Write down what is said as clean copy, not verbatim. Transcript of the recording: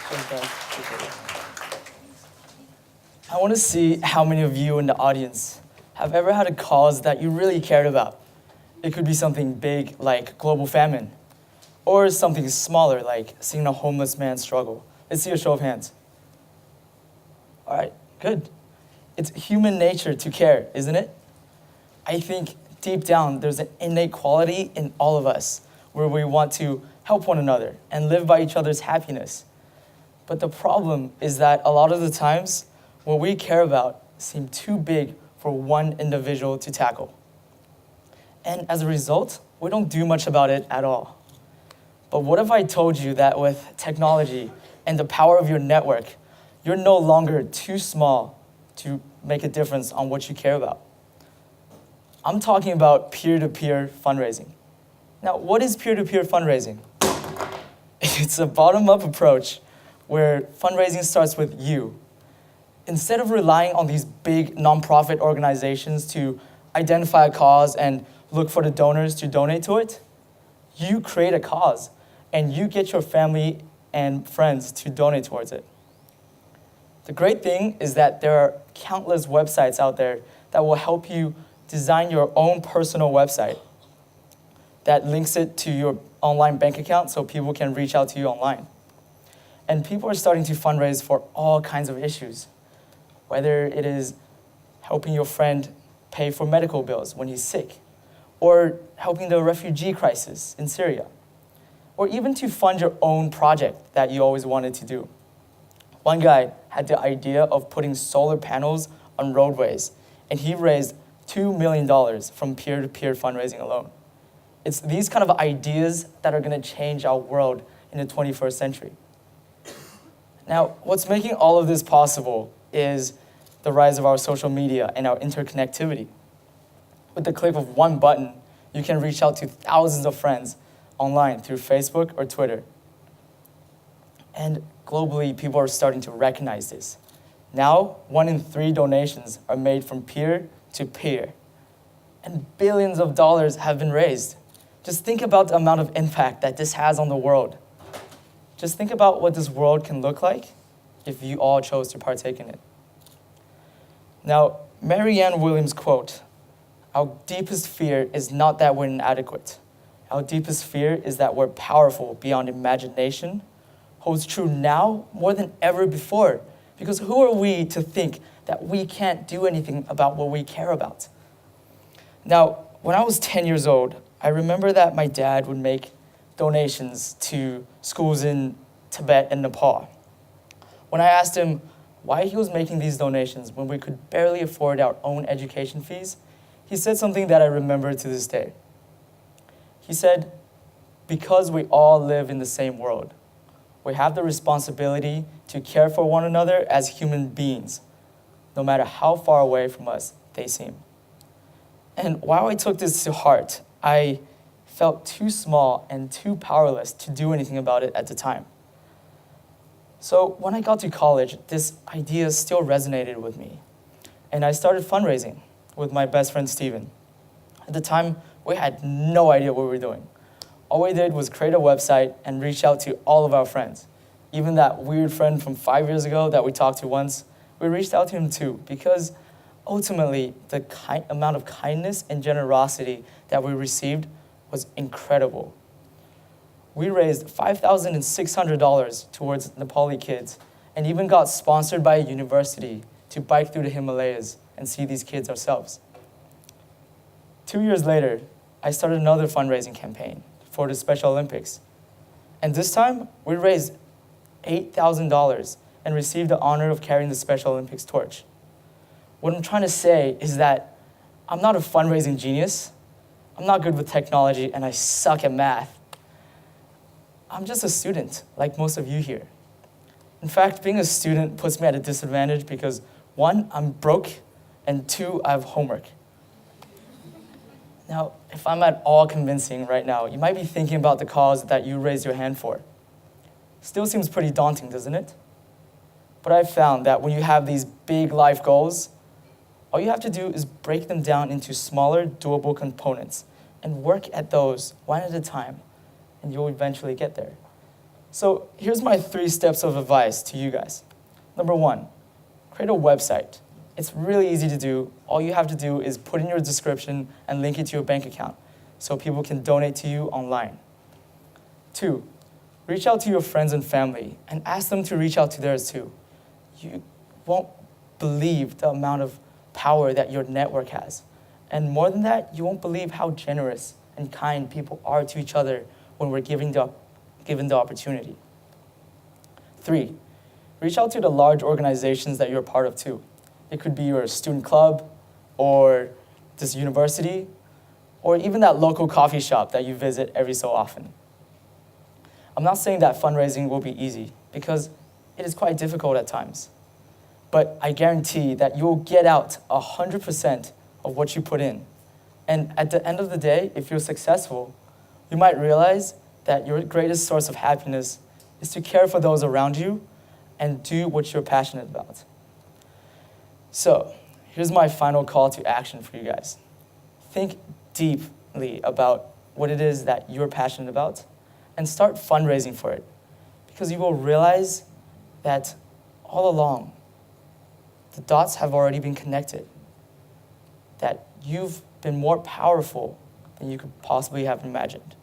Thanks, guys. Appreciate it. I want to see how many of you in the audience have ever had a cause that you really cared about. It could be something big like global famine, or something smaller like seeing a homeless man struggle. Let's see a show of hands. All right, good. It's human nature to care, isn't it? I think deep down there's an innate quality in all of us where we want to help one another and live by each other's happiness. But the problem is that a lot of the times, what we care about seem too big for one individual to tackle. And as a result, we don't do much about it at all. But what if I told you that with technology and the power of your network, you're no longer too small to make a difference on what you care about? I'm talking about peer-to-peer fundraising. Now, what is peer-to-peer fundraising? It's a bottom-up approach where fundraising starts with you. Instead of relying on these big nonprofit organizations to identify a cause and look for the donors to donate to it, you create a cause and you get your family and friends to donate towards it. The great thing is that there are countless websites out there that will help you design your own personal website that links it to your online bank account so people can reach out to you online. And people are starting to fundraise for all kinds of issues, whether it is helping your friend pay for medical bills when he's sick, or helping the refugee crisis in Syria, or even to fund your own project that you always wanted to do. One guy had the idea of putting solar panels on roadways, and he raised $2 million from peer-to-peer fundraising alone. It's these kind of ideas that are going to change our world in the 21st century. Now, what's making all of this possible is the rise of our social media and our interconnectivity. With the click of one button, you can reach out to thousands of friends online through Facebook or Twitter. And globally, people are starting to recognize this. Now, 1 in 3 donations are made from peer to peer, and billions of dollars have been raised. Just think about the amount of impact that this has on the world. Just think about what this world can look like if you all chose to partake in it. Now, Marianne Williams' quote, "Our deepest fear is not that we're inadequate. Our deepest fear is that we're powerful beyond imagination," holds true now more than ever before. Because who are we to think that we can't do anything about what we care about? Now, when I was 10 years old, I remember that my dad would make donations to schools in Tibet and Nepal. When I asked him why he was making these donations when we could barely afford our own education fees, he said something that I remember to this day. He said, "Because we all live in the same world, we have the responsibility to care for one another as human beings, no matter how far away from us they seem." And while I took this to heart, I felt too small and too powerless to do anything about it at the time. So when I got to college, this idea still resonated with me. And I started fundraising with my best friend, Steven. At the time, we had no idea what we were doing. All we did was create a website and reach out to all of our friends. Even that weird friend from 5 years ago that we talked to once, we reached out to him too, because ultimately the amount of kindness and generosity that we received was incredible. We raised $5,600 towards Nepali kids and even got sponsored by a university to bike through the Himalayas and see these kids ourselves. 2 years later, I started another fundraising campaign for the Special Olympics. And this time, we raised $8,000 and received the honor of carrying the Special Olympics torch. What I'm trying to say is that I'm not a fundraising genius. I'm not good with technology, and I suck at math. I'm just a student, like most of you here. In fact, being a student puts me at a disadvantage because 1, I'm broke, and 2, I have homework. Now, if I'm at all convincing right now, you might be thinking about the cause that you raised your hand for. Still seems pretty daunting, doesn't it? But I've found that when you have these big life goals, all you have to do is break them down into smaller, doable components and work at those one at a time, and you'll eventually get there. So here's my 3 steps of advice to you guys. Number 1, create a website. It's really easy to do. All you have to do is put in your description and link it to your bank account so people can donate to you online. 2, reach out to your friends and family and ask them to reach out to theirs too. You won't believe the amount of power that your network has. And more than that, you won't believe how generous and kind people are to each other when we're given the opportunity. 3, reach out to the large organizations that you're a part of too. It could be your student club, or this university, or even that local coffee shop that you visit every so often. I'm not saying that fundraising will be easy, because it is quite difficult at times. But I guarantee that you'll get out 100% of what you put in. And at the end of the day, if you're successful, you might realize that your greatest source of happiness is to care for those around you and do what you're passionate about. So, here's my final call to action for you guys. Think deeply about what it is that you're passionate about and start fundraising for it, because you will realize that all along, the dots have already been connected, that you've been more powerful than you could possibly have imagined.